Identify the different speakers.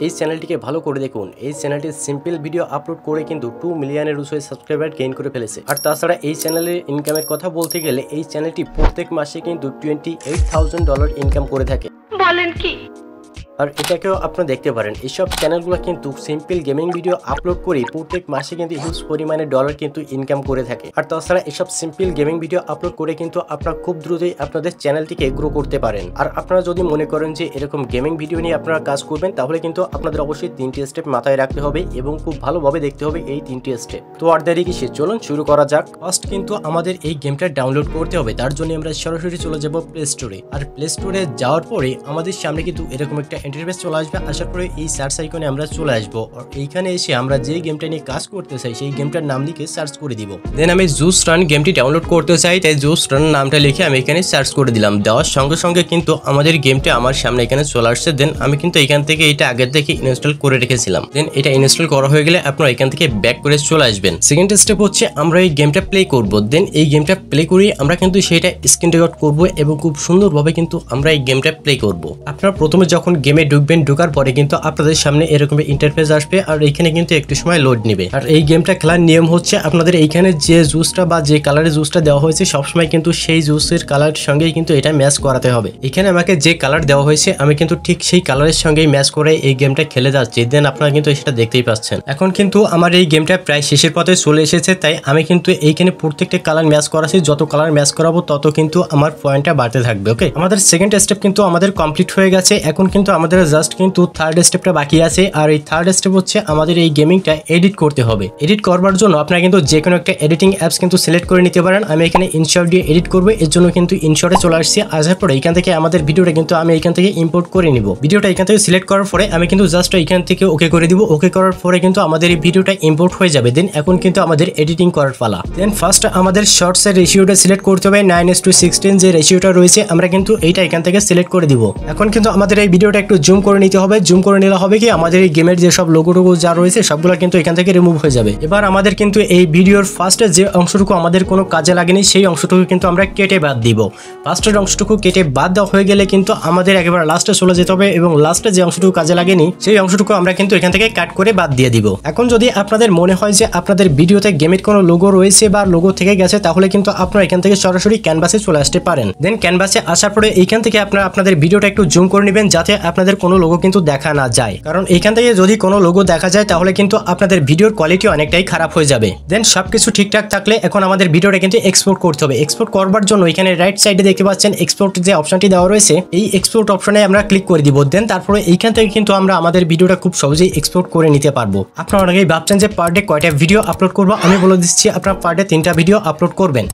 Speaker 1: এই চ্যানেলটিকে ভালো করে দেখুন। এই চ্যানেলটি সিম্পল ভিডিও আপলোড করে কিন্তু 2 মিলিয়নের উপরে সাবস্ক্রাইবার গেইন করে ফেলেছে। আর তাছাড়া এই চ্যানেলের ইনকামের কথা বলতে গেলে এই চ্যানেলটি প্রত্যেক মাসে কিন্তু $28,000 ইনকাম করে থাকে। বলেন কি? আর এটাকেও আপনারা দেখতে পারেন, এইসব চ্যানেলগুলো কিন্তু সিম্পল গেমিং ভিডিও আপলোড করে প্রত্যেক মাসে কিন্তু হিউজ পরিমাণে ডলার কিন্তু ইনকাম করে থাকে। আর তাছাড়া এইসব সিম্পল গেমিং ভিডিও আপলোড করে কিন্তু আপনারা খুব দ্রুতই আপনাদের চ্যানেলটিকে গ্রো করতে পারেন। আর আপনারা যদি মনে করেন যে এরকম গেমিং ভিডিও নিয়ে আপনারা কাজ করবেন, তাহলে কিন্তু আপনাদের অবশ্যই 3টি স্টেপ মাথায় রাখতে হবে এবং খুব ভালোভাবে দেখতে হবে এই 3টি স্টেপ। তো আর দেরি কিসে, চলুন শুরু করা যাক। ফার্স্ট কিন্তু আমাদের এই গেমটা ডাউনলোড করতে হবে। তার জন্য আমরা সরাসরি চলে যাব প্লে স্টোরে। আর প্লে স্টোরে যাওয়ার পরে আমাদের সামনে কিন্তু এরকম একটা ইন্টারফেস চলে আসবে। আসার পরে এই সার্চ আইকনে আমরা চলে আসবো। আর এইখানে এসে আমরা যে গেমটা নিয়ে কাজ করতে চাই সেই গেমটার নাম লিখে সার্চ করে দিব। দেন আমি জুস রান গেমটি ডাউনলোড করতে চাই, তাই জুস রান নামটা লিখে আমি এখানে সার্চ করে দিলাম। দেওয়ার সঙ্গে সঙ্গে কিন্তু আমাদের গেমটা আমার সামনে এখানে চলে আসছে। দেন আমি কিন্তু এখান থেকে এটা আগের থেকে ইনস্টল করে রেখেছিলাম। দেন এটা ইনস্টল করা হয়ে গেলে আপনারা এখান থেকে ব্যাক করে চলে আসবেন। সেকেন্ড স্টেপ হচ্ছে আমরা এই গেমটা প্লে করব। দেন এই গেমটা প্লে করে আমরা কিন্তু সেটা স্ক্রিন রেকর্ড করব এবং খুব সুন্দরভাবে কিন্তু আমরা এই গেমটা প্লে করব। আপনারা প্রথমে যখন গেমে ঢুকবেন, ঢোকার পরে কিন্তু আপনাদের সামনে এরকম ইন্টারফেস আসবে। আর এইখানে কিন্তু একটু সময় লোড নেবে। আর এই গেমটা খেলার নিয়ম হচ্ছে আপনাদের এইখানে যে জুসটা বা যে কালারের জুসটা দেওয়া হয়েছে সবসময় কিন্তু সেই জুসের কালারের সঙ্গেই কিন্তু এটা ম্যাচ করাতে হবে। এখানে আমাকে যে কালার দেওয়া হয়েছে আমি কিন্তু ঠিক সেই কালারের সঙ্গেই ম্যাচ করে এই গেমটা খেলে যাচ্ছি। দেন আপনারা কিন্তু সেটা দেখতেই পাচ্ছেন। এখন কিন্তু আমার এই গেমটা প্রায় শেষের পথে চলে এসেছে, তাই আমি কিন্তু এইখানে প্রত্যেকটা কালার ম্যাচ করাচ্ছি। যত কালার ম্যাচ করাবো তত কিন্তু আমার পয়েন্টটা বাড়তে থাকবে। ওকে, আমাদের সেকেন্ড স্টেপ কিন্তু আমাদের কমপ্লিট হয়ে গেছে। এখন কিন্তু আমাদের জাস্ট কিন্তু থার্ড স্টেপটা বাকি আছে। আর এই থার্ড স্টেপ হচ্ছে আমাদের এই গেমিংটা এডিট করতে হবে। এডিট করবার জন্য আপনারা কিন্তু যে কোনো একটা এডিটিং অ্যাপস কিন্তু সিলেক্ট করে নিতে পারেন। আমি এখানে ইনশট দিয়ে এডিট করবো, এর জন্য কিন্তু ইনশটে চলে আসছি। আসার পরে এখান থেকে আমাদের ভিডিওটা কিন্তু আমি এখান থেকে ইম্পোর্ট করে নিব। ভিডিওটা এখান থেকে সিলেক্ট করার পরে আমি কিন্তু জাস্ট এখান থেকে ওকে করে দিব। ওকে করার পরে কিন্তু আমাদের এই ভিডিওটা ইম্পোর্ট হয়ে যাবে। দেন এখন কিন্তু আমাদের এডিটিং করার পালা। দেন ফার্স্ট আমাদের শর্টস এর রেশিওটা সিলেক্ট করতে হবে। 9:16 যে রেশিওটা রয়েছে আমরা কিন্তু এইটা এখান থেকে সিলেক্ট করে দিব। এখন কিন্তু আমাদের এই ভিডিওটা একটু জুম করে নিতে হবে। জুম করে নিলে হবে কি, আমাদের এই গেমের যে সব লোগোটুকু যা রয়েছে সবগুলো কিন্তু এখান থেকে রিমুভ হয়ে যাবে। এবার আমাদের কিন্তু এই ভিডিওর ফার্স্টে যে অংশটুকু আমাদের কোনো কাজে লাগেনি সেই অংশটুকু কিন্তু আমরা কেটে বাদ দিব। ফার্স্টের অংশটুকু কেটে বাদ দেওয়া হয়ে গেলে কিন্তু আমাদের একেবারে লাস্টে চলে যেতে হবে এবং লাস্টে যে অংশটুকু কাজে লাগেনি সেই অংশটুকু আমরা কিন্তু এখান থেকে কাট করে বাদ দিয়ে দিব। এখন যদি আপনাদের মনে হয় যে আপনাদের ভিডিওতে গেমের কোনো লোগো রয়েছে বা লোগো থেকে গেছে, তাহলে কিন্তু আপনারা এখান থেকে সরাসরি ক্যানভাসে চলে আসতে পারেন। দেন ক্যানভাসে আসার পরে এইখান থেকে আপনারা আপনাদের ভিডিওটা একটু জুম করে নেবেন যাতে আপনাদের কোনো লোগো কিন্তু দেখা না যায়। কারণ এইখান থেকে যদি কোনো লোগো দেখা যায় তাহলে কিন্তু আপনাদের ভিডিওর কোয়ালিটি অনেকটাই খারাপ হয়ে যাবে। দেন সবকিছু ঠিকঠাক থাকলে এখন আমাদের ভিডিওটা কিন্তু এক্সপোর্ট করতে হবে। এক্সপোর্ট করবার জন্য এখানে রাইট সাইডে দেখতে পাচ্ছেন এক্সপোর্ট যে অপশনটি দেওয়া রয়েছে, এই এক্সপোর্ট অপশনে আমরা ক্লিক করে দিব। দেন তারপরে এইখান থেকে কিন্তু আমরা আমাদের ভিডিওটা খুব সহজেই এক্সপোর্ট করে নিতে পারবো। আপনারা অনেকেই ভাবছেন যে পার ডে কয়টা ভিডিও আপলোড করবো। আমি বলে দিচ্ছি আপনারা পার ডে 3টা ভিডিও আপলোড করবেন।